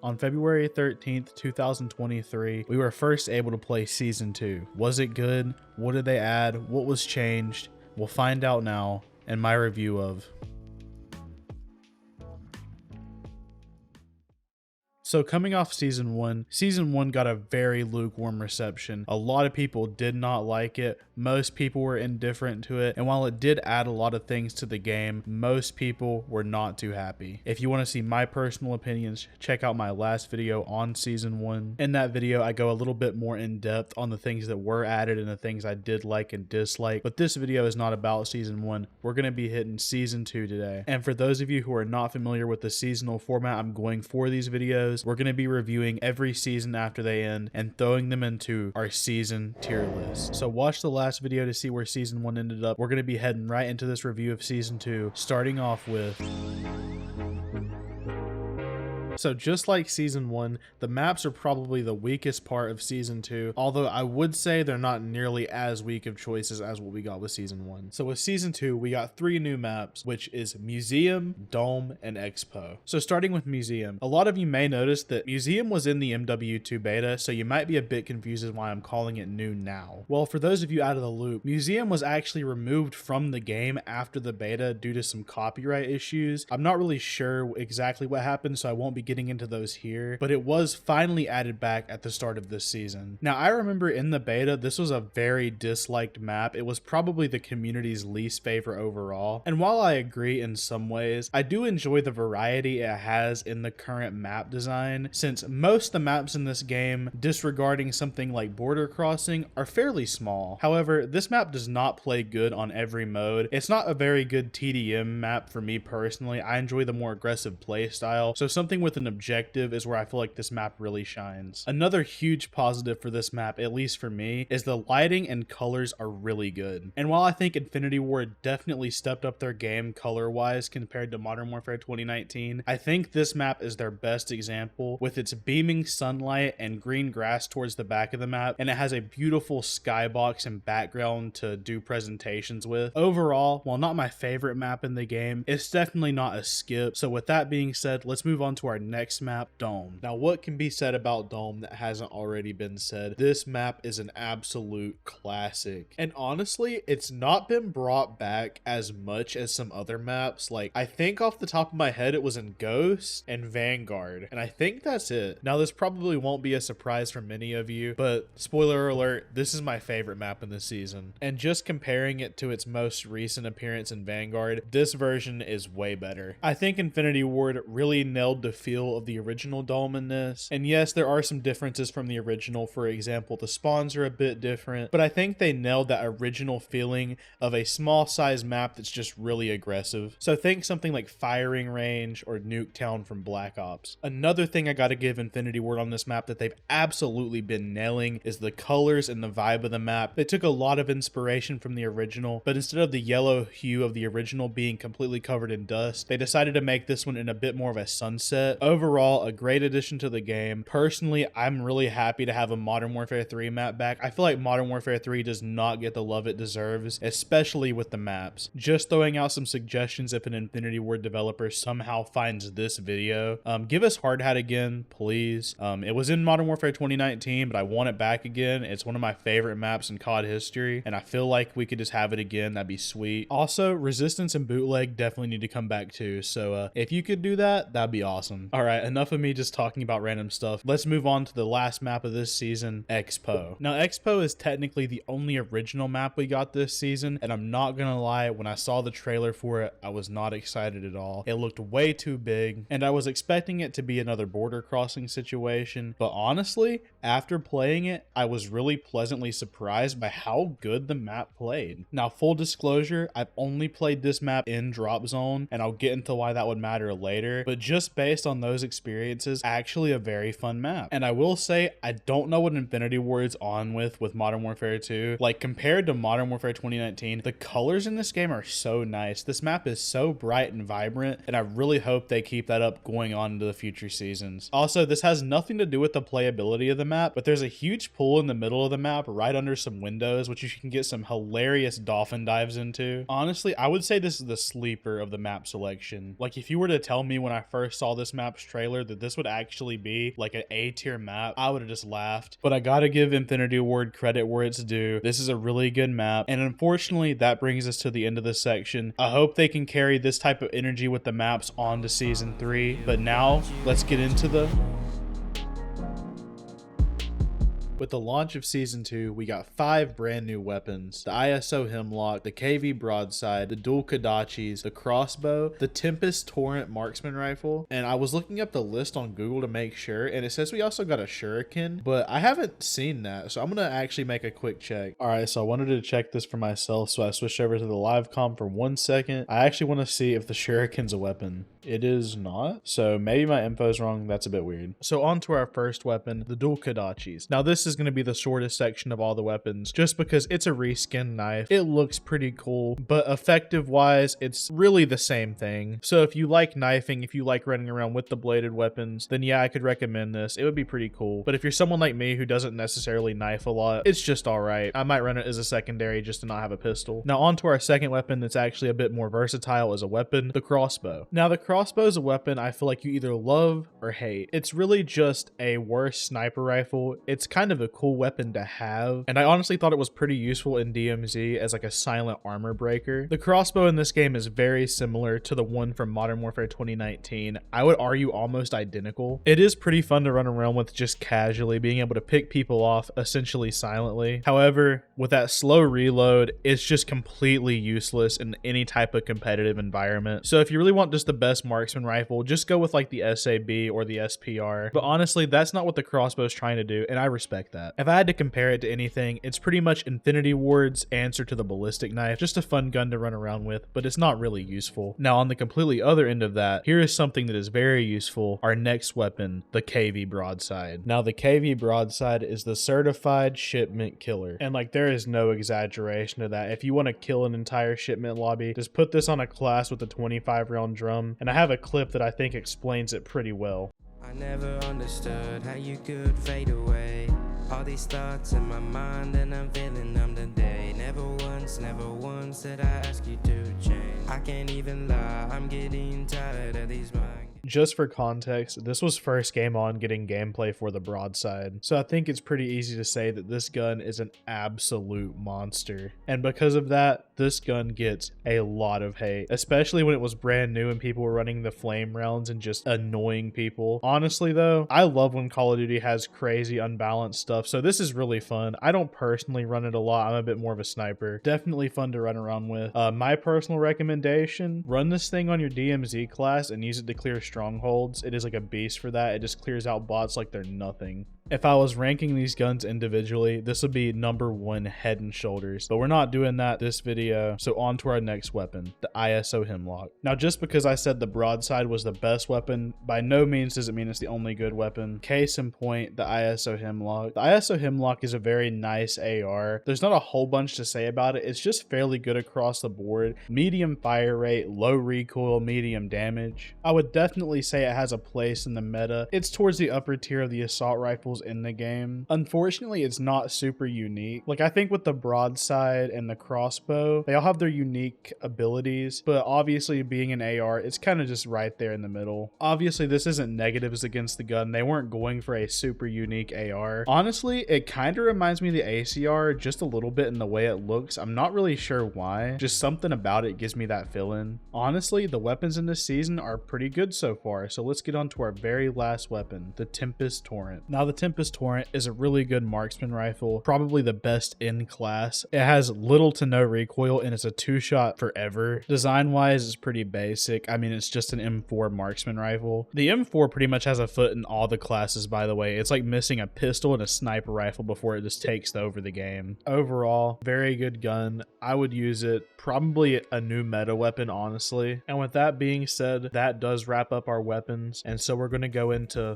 On February 13th, 2023, we were first able to play Season 2. Was it good? What did they add? What was changed? We'll find out now in my review of. So coming off Season 1 got a very lukewarm reception. A lot of people did not like it. Most people were indifferent to it. And while it did add a lot of things to the game, most people were not too happy. If you want to see my personal opinions, check out my last video on Season 1. In that video, I go a little bit more in depth on the things that were added and the things I did like and dislike. But this video is not about Season 1. We're going to be hitting Season 2 today. And for those of you who are not familiar with the seasonal format I'm going for these videos, we're going to be reviewing every season after they end and throwing them into our season tier list. So watch the last video to see where Season 1 ended up. We're going to be heading right into this review of Season 2, starting off with... So just like Season 1, the maps are probably the weakest part of Season 2, although I would say they're not nearly as weak of choices as what we got with Season 1. So with Season 2, we got 3 new maps, which is Museum, Dome, and Expo. So starting with Museum, a lot of you may notice that Museum was in the MW2 beta, so you might be a bit confused as why I'm calling it new now. Well, for those of you out of the loop, Museum was actually removed from the game after the beta due to some copyright issues. I'm not really sure exactly what happened, so I won't be getting into those here, but it was finally added back at the start of this season. Now, I remember in the beta, this was a very disliked map. It was probably the community's least favorite overall. And while I agree in some ways, I do enjoy the variety it has in the current map design, since most of the maps in this game, disregarding something like border crossing, are fairly small. However, this map does not play good on every mode. It's not a very good TDM map for me personally. I enjoy the more aggressive play style, so something with an objective is where I feel like this map really shines. Another huge positive for this map, at least for me, is the lighting and colors are really good. And while I think Infinity Ward definitely stepped up their game color-wise compared to Modern Warfare 2019, I think this map is their best example with its beaming sunlight and green grass towards the back of the map, and it has a beautiful skybox and background to do presentations with. Overall, while not my favorite map in the game, it's definitely not a skip. So with that being said, let's move on to our next map, Dome. Now, what can be said about Dome that hasn't already been said? This map is an absolute classic. And honestly, it's not been brought back as much as some other maps. Like, I think off the top of my head, it was in Ghost and Vanguard. And I think that's it. Now, this probably won't be a surprise for many of you, but spoiler alert, this is my favorite map in this season. And just comparing it to its most recent appearance in Vanguard, this version is way better. I think Infinity Ward really nailed the feel of the original Dome in this. And yes, there are some differences from the original. For example, the spawns are a bit different, but I think they nailed that original feeling of a small size map that's just really aggressive. So think something like Firing Range or Nuketown from Black Ops. Another thing I gotta give Infinity Ward on this map that they've absolutely been nailing is the colors and the vibe of the map. They took a lot of inspiration from the original, but instead of the yellow hue of the original being completely covered in dust, they decided to make this one in a bit more of a sunset. Overall, a great addition to the game. Personally, I'm really happy to have a Modern Warfare 3 map back. I feel like Modern Warfare 3 does not get the love it deserves, especially with the maps. Just throwing out some suggestions if an Infinity Ward developer somehow finds this video. Give us Hard Hat again, please. It was in Modern Warfare 2019, but I want it back again. It's one of my favorite maps in COD history, and I feel like we could just have it again. That'd be sweet. Also, Resistance and Bootleg definitely need to come back too, so if you could do that, that'd be awesome. All right, enough of me just talking about random stuff. Let's move on to the last map of this season, Expo. Now, Expo is technically the only original map we got this season, and I'm not gonna lie, when I saw the trailer for it, I was not excited at all. It looked way too big, and I was expecting it to be another border crossing situation, but honestly, after playing it, I was really pleasantly surprised by how good the map played. Now, full disclosure, I've only played this map in Drop Zone, and I'll get into why that would matter later, but just based on those experiences, actually a very fun map. And I will say, I don't know what Infinity Ward's on with Modern Warfare 2. Like, compared to Modern Warfare 2019, the colors in this game are so nice. This map is so bright and vibrant, and I really hope they keep that up going on into the future seasons. Also, this has nothing to do with the playability of the map, but there's a huge pool in the middle of the map right under some windows, which you can get some hilarious dolphin dives into. Honestly, I would say this is the sleeper of the map selection. Like, if you were to tell me when I first saw this map Maps trailer that this would actually be like an A tier map, I would have just laughed. But I gotta give Infinity Ward credit where it's due. This is a really good map, and unfortunately that brings us to the end of this section. I hope they can carry this type of energy with the maps on to season 3, but now let's get into the... With the launch of Season 2, we got 5 brand new weapons: the ISO Hemlock, the KV Broadside, the dual Kodachis, the crossbow, the Tempest Torrent Marksman Rifle, and I was looking up the list on Google to make sure, and it says we also got a Shuriken, but I haven't seen that, so I'm gonna actually make a quick check. Alright, so I wanted to check this for myself, so I switched over to the live comm for 1 second. I actually want to see if the Shuriken's a weapon. It is not, so maybe my info's wrong. That's a bit weird. So on to our first weapon, the dual Kodachis. Now this is going to be the shortest section of all the weapons, just because it's a reskin knife. It looks pretty cool, but effective wise, it's really the same thing. So if you like knifing, if you like running around with the bladed weapons, then yeah, I could recommend this. It would be pretty cool. But if you're someone like me who doesn't necessarily knife a lot, it's just all right. I might run it as a secondary just to not have a pistol. Now on to our second weapon that's actually a bit more versatile as a weapon, the crossbow. Now the crossbow is a weapon I feel like you either love or hate. It's really just a worse sniper rifle. It's kind of a cool weapon to have, and I honestly thought it was pretty useful in DMZ as like a silent armor breaker. The crossbow in this game is very similar to the one from Modern Warfare 2019. I would argue almost identical. It is pretty fun to run around with just casually, being able to pick people off essentially silently. However, with that slow reload, it's just completely useless in any type of competitive environment. So if you really want just the best marksman rifle, just go with like the SAB or the SPR. But honestly, that's not what the crossbow is trying to do, and I respect that. If I had to compare it to anything, it's pretty much Infinity Ward's answer to the ballistic knife. Just a fun gun to run around with, but it's not really useful. Now on the completely other end of that, here is something that is very useful: our next weapon, the KV Broadside. Now the KV Broadside is the certified shipment killer, and like there is no exaggeration to that. If you want to kill an entire shipment lobby, just put this on a class with a 25 round drum, and I have a clip that I think explains it pretty well. I never understood how you could fade away. All these thoughts in my mind and I'm feeling them today. Never once did I ask you to change. I can't even lie, I'm getting tired of these minds. Just for context, this was first game on getting gameplay for the Broadside, so I think it's pretty easy to say that this gun is an absolute monster. And because of that, this gun gets a lot of hate, especially when it was brand new and people were running the flame rounds and just annoying people. Honestly though, I love when Call of Duty has crazy unbalanced stuff, so this is really fun. I don't personally run it a lot. I'm a bit more of a sniper. Definitely fun to run around with. My personal recommendation, run this thing on your DMZ class and use it to clear strongholds. It is like a beast for that. It just clears out bots like they're nothing. If I was ranking these guns individually, this would be number 1 head and shoulders, but we're not doing that this video. So on to our next weapon, the ISO Hemlock. Now just because I said the Broadside was the best weapon, by no means does it mean it's the only good weapon. Case in point, the ISO Hemlock. The ISO Hemlock is a very nice AR. There's not a whole bunch to say about it. It's just fairly good across the board. Medium fire rate, low recoil, medium damage. I would definitely say it has a place in the meta. It's towards the upper tier of the assault rifles in the game. Unfortunately, it's not super unique. Like I think with the Broadside and the crossbow, they all have their unique abilities, but obviously being an AR, it's kind of just right there in the middle. Obviously, this isn't negatives against the gun. They weren't going for a super unique AR. Honestly, it kind of reminds me of the ACR just a little bit in the way it looks. I'm not really sure why. Just something about it gives me that feeling. Honestly, the weapons in this season are pretty good so far, so let's get on to our very last weapon, the Tempest Torrent. Now the Tempest Torrent is a really good marksman rifle, probably the best in class. It has little to no recoil and it's a 2-shot forever. Design wise, it's pretty basic. I mean, it's just an M4 marksman rifle. The M4 pretty much has a foot in all the classes, by the way. It's like missing a pistol and a sniper rifle before it just takes over the game. Overall, very good gun. I would use it. Probably a new meta weapon, honestly. And with that being said, that does wrap up our weapons. And so we're going to go into...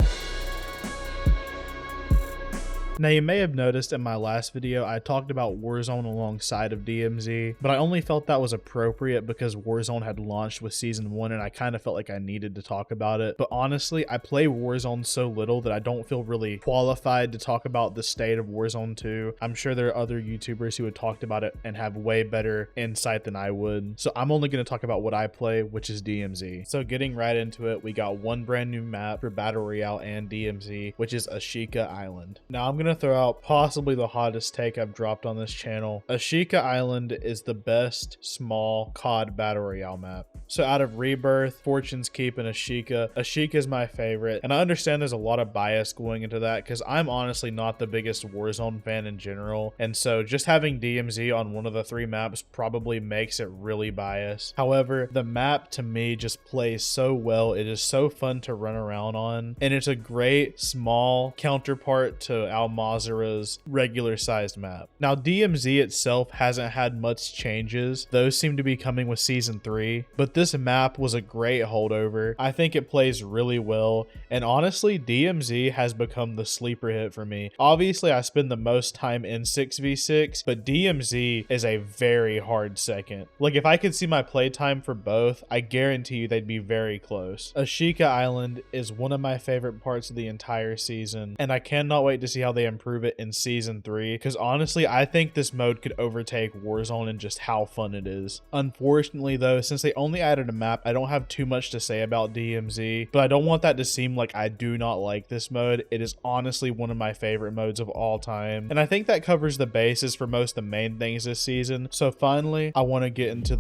Now you may have noticed in my last video I talked about Warzone alongside of DMZ, but I only felt that was appropriate because Warzone had launched with season 1 and I kind of felt like I needed to talk about it. But honestly, I play Warzone so little that I don't feel really qualified to talk about the state of Warzone 2. I'm sure there are other YouTubers who had talked about it and have way better insight than I would. So I'm only going to talk about what I play, which is DMZ. So getting right into it, we got one brand new map for Battle Royale and DMZ, which is Ashika Island. Now I'm going to throw out possibly the hottest take I've dropped on this channel. Ashika Island is the best small COD Battle Royale map. So out of Rebirth, Fortune's Keep, and Ashika is my favorite. And I understand there's a lot of bias going into that because I'm honestly not the biggest Warzone fan in general. And so just having DMZ on one of the 3 maps probably makes it really biased. However, the map to me just plays so well. It is so fun to run around on. And it's a great small counterpart to Al Mazrah's regular sized map. Now DMZ itself hasn't had much changes. Those seem to be coming with season 3. But this map was a great holdover. I think it plays really well. And honestly, DMZ has become the sleeper hit for me. Obviously, I spend the most time in 6v6, but DMZ is a very hard second. Like, if I could see my playtime for both, I guarantee you they'd be very close. Ashika Island is one of my favorite parts of the entire season, and I cannot wait to see how they improve it in season 3, because honestly, I think this mode could overtake Warzone in just how fun it is. Unfortunately though, since they only added a map, I don't have too much to say about DMZ, but I don't want that to seem like I do not like this mode. It is honestly one of my favorite modes of all time, and I think that covers the basis for most of the main things this season. So finally, I want to get into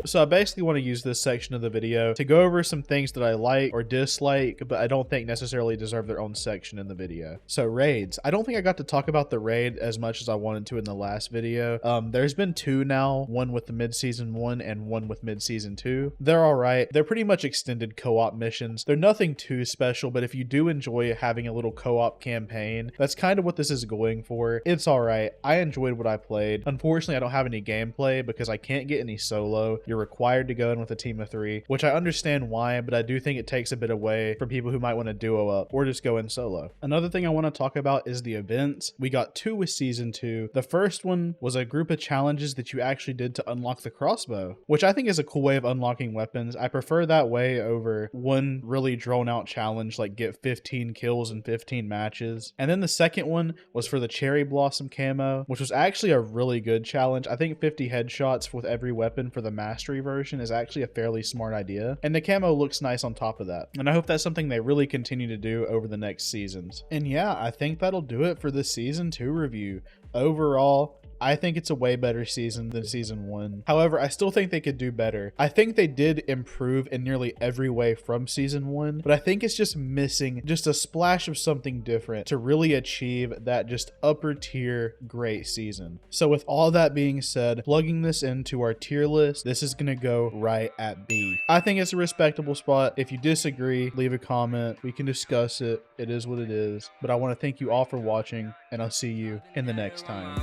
So I basically want to use this section of the video to go over some things that I like or dislike, but I don't think necessarily deserve their own section in the video. So raids. I don't think I got to talk about the raid as much as I wanted to in the last video. There's been 2 now, one with the mid-season 1 and one with mid-season 2. They're all right. They're pretty much extended co-op missions. They're nothing too special, but if you do enjoy having a little co-op campaign, that's kind of what this is going for. It's all right. I enjoyed what I played. Unfortunately, I don't have any gameplay because I can't get any solo. You're required to go in with a team of 3, which I understand why, but I do think it takes a bit away from people who might want to duo up or just go in solo. Another thing I want to talk about is the events. We got 2 with season 2. The first one was a group of challenges that you actually did to unlock the crossbow, which I think is a cool way of unlocking weapons. I prefer that way over one really drawn out challenge like get 15 kills in 15 matches. And then the second one was for the cherry blossom camo, which was actually a really good challenge. I think 50 headshots with every weapon for the mastery version is actually a fairly smart idea, and the camo looks nice on top of that, and I hope that's something they really continue to do over the next seasons. And yeah, I think that'll do it for the season 2 review. Overall, I think it's a way better season than season 1. However, I still think they could do better. I think they did improve in nearly every way from season 1, but I think it's just missing just a splash of something different to really achieve that just upper tier great season. So with all that being said, plugging this into our tier list, this is gonna go right at B. I think it's a respectable spot. If you disagree, leave a comment. We can discuss it. It is what it is. But I want to thank you all for watching, and I'll see you in the next time.